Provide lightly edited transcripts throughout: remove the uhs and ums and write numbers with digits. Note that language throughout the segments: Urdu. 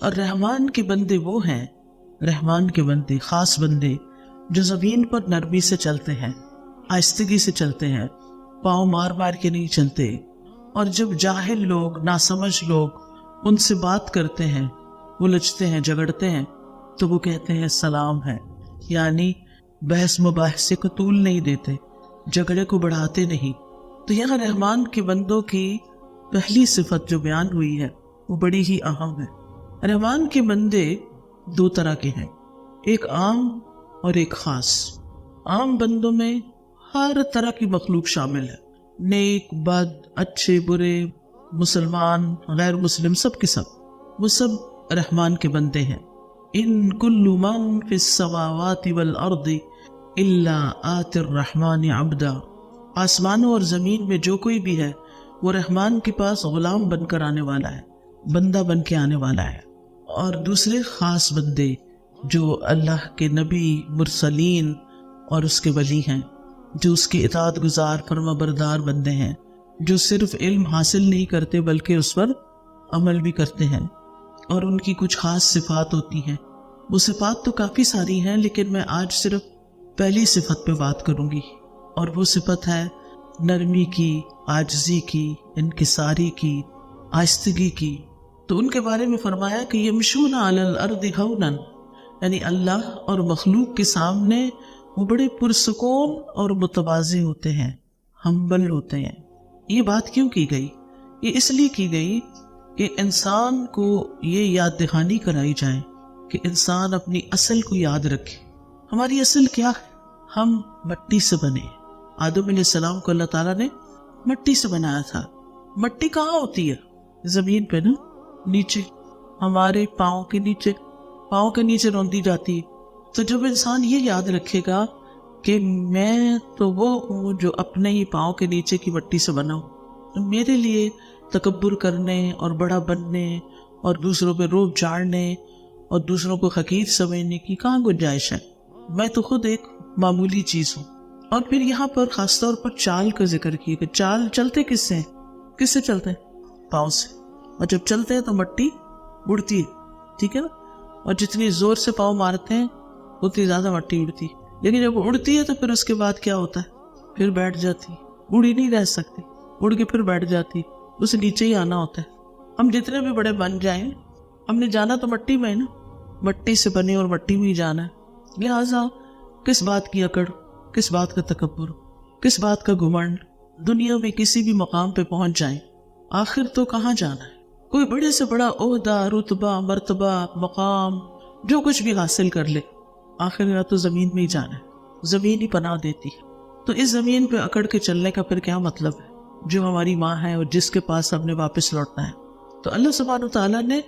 اور رحمان کے بندے وہ ہیں، رحمان کے بندے، خاص بندے جو زمین پر نرمی سے چلتے ہیں، آہستگی سے چلتے ہیں، پاؤں مار مار کے نہیں چلتے، اور جب جاہل لوگ، ناسمجھ لوگ ان سے بات کرتے ہیں، الجھتے ہیں، جھگڑتے ہیں، تو وہ کہتے ہیں سلام ہے، یعنی بحث مباحثے کو طول نہیں دیتے، جھگڑے کو بڑھاتے نہیں۔ تو یہاں رحمان کے بندوں کی پہلی صفت جو بیان ہوئی ہے وہ بڑی ہی اہم ہے۔ رحمان کے بندے دو طرح کے ہیں، ایک عام اور ایک خاص۔ عام بندوں میں ہر طرح کی مخلوق شامل ہے، نیک، بد، اچھے، برے، مسلمان، غیر مسلم، سب کے سب، وہ سب رحمان کے بندے ہیں۔ ان کل من فی السماوات والارض الا آتی الرحمن عبدا، آسمانوں اور زمین میں جو کوئی بھی ہے وہ رحمان کے پاس غلام بن کر آنے والا ہے، بندہ بن کے آنے والا ہے۔ اور دوسرے خاص بندے جو اللہ کے نبی، مرسلین اور اس کے ولی ہیں، جو اس کے اطاعت گزار، فرما بردار بندے ہیں، جو صرف علم حاصل نہیں کرتے بلکہ اس پر عمل بھی کرتے ہیں، اور ان کی کچھ خاص صفات ہوتی ہیں۔ وہ صفات تو کافی ساری ہیں، لیکن میں آج صرف پہلی صفت پہ بات کروں گی، اور وہ صفت ہے نرمی کی، عاجزی کی، انکساری کی، آہستگی کی۔ تو ان کے بارے میں فرمایا کہ یمشون علی الارض ہونا، یعنی اللہ اور مخلوق کے سامنے وہ بڑے پرسکون اور متواضع ہوتے ہیں، ہمبل ہوتے ہیں۔ یہ بات کیوں کی گئی؟ یہ اس لیے کی گئی کہ انسان کو یہ یاد دہانی کرائی جائے کہ انسان اپنی اصل کو یاد رکھے۔ ہماری اصل کیا ہے؟ ہم مٹی سے بنے۔ آدم علیہ السلام کو اللہ تعالیٰ نے مٹی سے بنایا تھا۔ مٹی کہاں ہوتی ہے؟ زمین پہ نا، نیچے، ہمارے پاؤں کے نیچے روندی جاتی ہے۔ تو جب انسان یہ یاد رکھے گا کہ میں تو وہ ہوں جو اپنے ہی پاؤں کے نیچے کی مٹی سے بنا ہوں، تو میرے لیے تکبر کرنے اور بڑا بننے اور دوسروں پہ روب جھاڑنے اور دوسروں کو حقیر سمجھنے کی کہاں گنجائش ہے؟ میں تو خود ایک معمولی چیز ہوں۔ اور پھر یہاں پر خاص طور پر چال کا ذکر کیا کہ چال چلتے کس سے چلتے ہیں؟ پاؤں سے۔ اور جب چلتے ہیں تو مٹی اڑتی ہے، ٹھیک ہے نا؟ اور جتنی زور سے پاؤں مارتے ہیں اتنی زیادہ مٹی اڑتی ہے، لیکن جب اڑتی ہے تو پھر اس کے بعد کیا ہوتا ہے؟ پھر بیٹھ جاتی، اڑی نہیں رہ سکتی، اڑ کے پھر بیٹھ جاتی، اسے نیچے ہی آنا ہوتا ہے۔ ہم جتنے بھی بڑے بن جائیں، ہم نے جانا تو مٹی میں ہے نا، مٹی سے بنے اور مٹی میں ہی جانا ہے۔ لہٰذا کس بات کی اکڑ، کس بات کا تکبر، کس بات کا گھمنڈ؟ دنیا میں کسی بھی مقام پہ پہنچ جائیں، آخر تو کہاں جانا ہے؟ کوئی بڑے سے بڑا عہدہ، رتبہ، مرتبہ، مقام، جو کچھ بھی حاصل کر لے، آخر یا تو زمین میں ہی جانا ہے، زمین ہی پناہ دیتی ہے۔ تو اس زمین پہ اکڑ کے چلنے کا پھر کیا مطلب ہے؟ جو ہماری ماں ہے اور جس کے پاس ہم نے واپس لوٹنا ہے۔ تو اللہ سبحانہ وتعالیٰ نے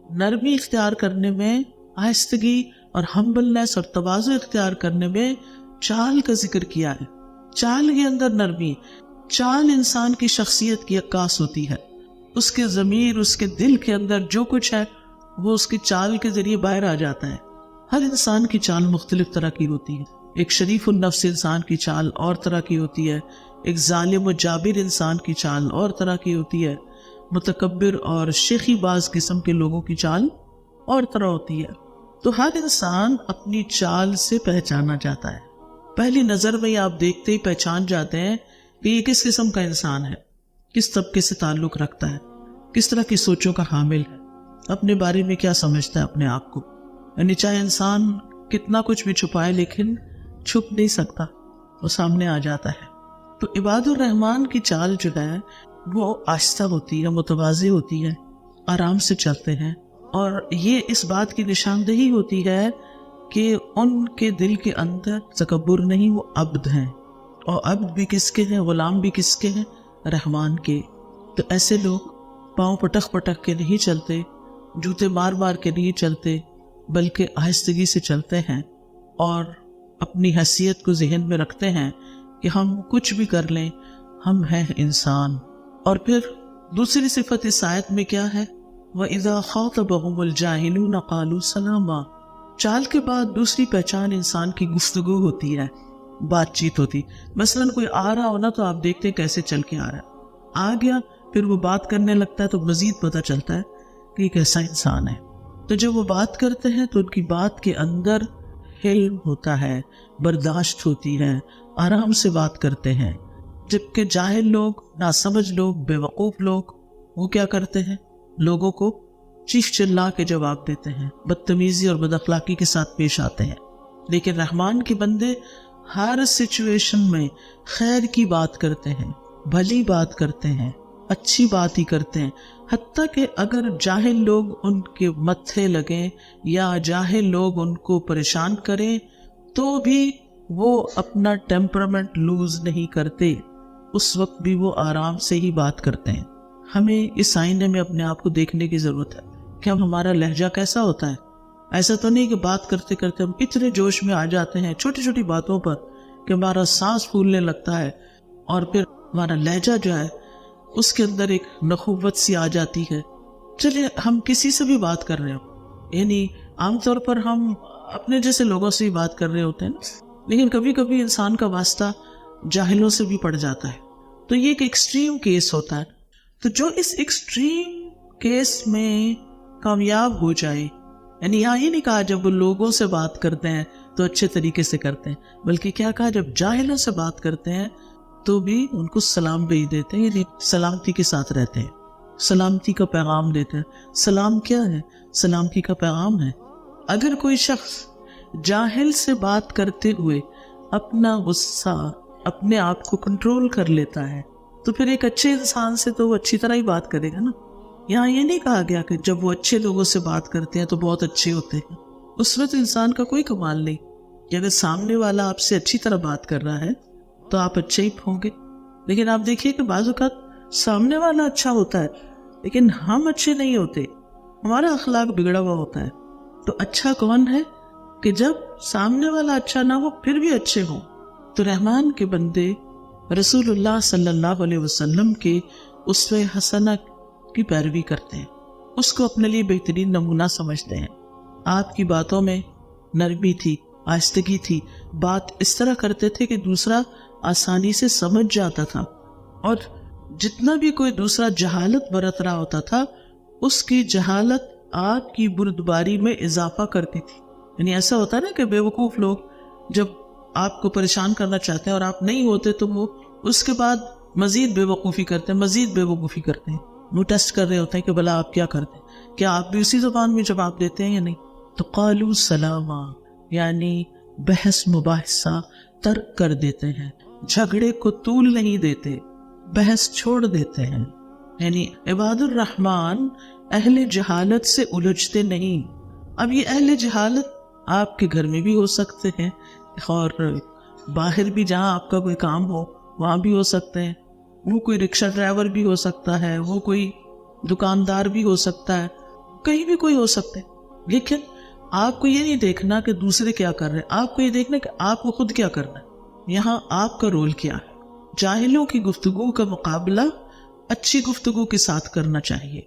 نرمی اختیار کرنے میں، آہستگی اور ہمبلنس اور تواضع اختیار کرنے میں چال کا ذکر کیا ہے۔ چال کے اندر نرمی، چال انسان کی شخصیت کی عکاس ہوتی ہے۔ اس کے ضمیر، اس کے دل کے اندر جو کچھ ہے وہ اس کی چال کے ذریعے باہر آ جاتا ہے۔ ہر انسان کی چال مختلف طرح کی ہوتی ہے۔ ایک شریف النفس انسان کی چال اور طرح کی ہوتی ہے، ایک ظالم و جابر انسان کی چال اور طرح کی ہوتی ہے، متکبر اور شیخی باز قسم کے لوگوں کی چال اور طرح ہوتی ہے۔ تو ہر انسان اپنی چال سے پہچانا جاتا ہے۔ پہلی نظر میں آپ دیکھتے ہی پہچان جاتے ہیں کہ یہ کس قسم کا انسان ہے، کس طبقے سے تعلق رکھتا ہے، کس طرح کی سوچوں کا حامل ہے، اپنے بارے میں کیا سمجھتا ہے اپنے آپ کو۔ یعنی چاہے انسان کتنا کچھ بھی چھپائے لیکن چھپ نہیں سکتا، وہ سامنے آ جاتا ہے۔ تو عباد الرحمن کی چال جو ہے وہ آہستہ ہوتی ہے، متواضع ہوتی ہے، آرام سے چلتے ہیں، اور یہ اس بات کی نشاندہی ہوتی ہے کہ ان کے دل کے اندر تکبر نہیں، وہ عبد ہیں، اور عبد بھی کس کے ہیں؟ غلام بھی کس کے ہیں؟ رحمان کے۔ تو ایسے لوگ پاؤں پٹک پٹک کے نہیں چلتے، جوتے مار مار کے نہیں چلتے، بلکہ آہستگی سے چلتے ہیں اور اپنی حیثیت کو ذہن میں رکھتے ہیں کہ ہم کچھ بھی کر لیں، ہم ہیں انسان۔ اور پھر دوسری صفت اس آیت میں کیا ہے؟ وَإِذَا خَاطَبَهُمُ الْجَاهِلُونَ قَالُوا سَلَامًا۔ چال کے بعد دوسری پہچان انسان کی گفتگو ہوتی ہے، بات چیت ہوتی۔ مثلاً کوئی آ رہا ہونا تو آپ دیکھتے ہیں کیسے چل کے آ رہا ہے، آ گیا، پھر وہ بات کرنے لگتا ہے تو مزید پتہ چلتا ہے کہ یہ کیسا انسان ہے۔ تو جب وہ بات کرتے ہیں تو ان کی بات کے اندر حلم ہوتا ہے، برداشت ہوتی ہے، آرام سے بات کرتے ہیں. جبکہ جاہل لوگ، ناسمجھ لوگ، بے وقوف لوگ، وہ کیا کرتے ہیں؟ لوگوں کو چیخ چلا کے جواب دیتے ہیں، بدتمیزی اور بد اخلاقی کے ساتھ پیش آتے ہیں. لیکن رحمان کے بندے ہر سچویشن میں خیر کی بات کرتے ہیں، بھلی بات کرتے ہیں، اچھی بات ہی کرتے ہیں. حتیٰ کہ اگر جاہل لوگ ان کے متھے لگیں یا جاہل لوگ ان کو پریشان کریں تو بھی وہ اپنا ٹیمپرامنٹ لوز نہیں کرتے، اس وقت بھی وہ آرام سے ہی بات کرتے ہیں. ہمیں اس آئینے میں اپنے آپ کو دیکھنے کی ضرورت ہے کہ ہمارا لہجہ کیسا ہوتا ہے. ایسا تو نہیں کہ بات کرتے کرتے ہم اتنے جوش میں آ جاتے ہیں چھوٹی چھوٹی باتوں پر کہ ہمارا سانس پھولنے لگتا ہے اور پھر ہمارا لہجہ جو ہے اس کے اندر ایک نخوت سی آ جاتی ہے. چلیے ہم کسی سے بھی بات کر رہے ہوں، یعنی عام طور پر ہم اپنے جیسے لوگوں سے ہی بات کر رہے ہوتے ہیں، لیکن کبھی کبھی انسان کا واسطہ جاہلوں سے بھی پڑ جاتا ہے. تو یہ ایک ایکسٹریم کیس ہوتا ہے. تو جو اس ایکسٹریم کیس میں کامیاب ہو جائے، یعنی یہاں یہ نہیں کہا جب وہ لوگوں سے بات کرتے ہیں تو اچھے طریقے سے کرتے ہیں، بلکہ کیا کہا جب جاہلوں سے بات کرتے ہیں تو بھی ان کو سلام بھیج دیتے ہیں، یعنی سلامتی کے ساتھ رہتے ہیں، سلامتی کا پیغام دیتے ہیں. سلام کیا ہے؟ سلامتی کا پیغام ہے. اگر کوئی شخص جاہل سے بات کرتے ہوئے اپنا غصہ، اپنے آپ کو کنٹرول کر لیتا ہے تو پھر ایک اچھے انسان سے تو وہ اچھی طرح ہی بات کرے گا نا. یہاں یہ نہیں کہا گیا کہ جب وہ اچھے لوگوں سے بات کرتے ہیں تو بہت اچھے ہوتے ہیں. اس میں تو انسان کا کوئی کمال نہیں کہ اگر سامنے والا آپ سے اچھی طرح بات کر رہا ہے تو آپ اچھے ہی ہوں گے. لیکن آپ دیکھیے کہ بعض اوقات سامنے والا اچھا ہوتا ہے لیکن ہم اچھے نہیں ہوتے، ہمارا اخلاق بگڑا ہوا ہوتا ہے. تو اچھا کون ہے کہ جب سامنے والا اچھا نہ ہو پھر بھی اچھے ہوں. تو رحمان کے بندے رسول اللہ صلی اللہ علیہ وسلم کے اسوہ حسنہ کی پیروی کرتے ہیں، اس کو اپنے لیے بہترین نمونہ سمجھتے ہیں. آپ کی باتوں میں نرمی تھی، آہستگی تھی، بات اس طرح کرتے تھے کہ دوسرا آسانی سے سمجھ جاتا تھا، اور جتنا بھی کوئی دوسرا جہالت برت رہا ہوتا تھا اس کی جہالت آپ کی بردباری میں اضافہ کرتی تھی. یعنی ایسا ہوتا ہے نا کہ بے وقوف لوگ جب آپ کو پریشان کرنا چاہتے ہیں اور آپ نہیں ہوتے تو وہ اس کے بعد مزید بے وقوفی کرتے ہیں، مزید بے وقوفی کرتے ہیں. وہ ٹیسٹ کر رہے ہوتے ہیں کہ بھلا آپ کیا کرتے ہیں، کیا آپ بھی اسی زبان میں جواب دیتے ہیں یا نہیں. تو قالوا سلاما، یعنی بحث مباحثہ ترک کر دیتے ہیں، جھگڑے کو طول نہیں دیتے، بحث چھوڑ دیتے ہیں. یعنی عباد الرحمن اہل جہالت سے الجھتے نہیں. اب یہ اہل جہالت آپ کے گھر میں بھی ہو سکتے ہیں اور باہر بھی جہاں آپ کا کوئی کام ہو وہاں بھی ہو سکتے ہیں. وہ کوئی رکشہ ڈرائیور بھی ہو سکتا ہے، وہ کوئی دکاندار بھی ہو سکتا ہے، کہیں بھی کوئی ہو سکتا ہے. لیکن آپ کو یہ نہیں دیکھنا کہ دوسرے کیا کر رہے ہیں، آپ کو یہ دیکھنا کہ آپ کو خود کیا کرنا ہے. یہاں آپ کا رول کیا ہے. جاہلوں کی گفتگو کا مقابلہ اچھی گفتگو کے ساتھ کرنا چاہیے.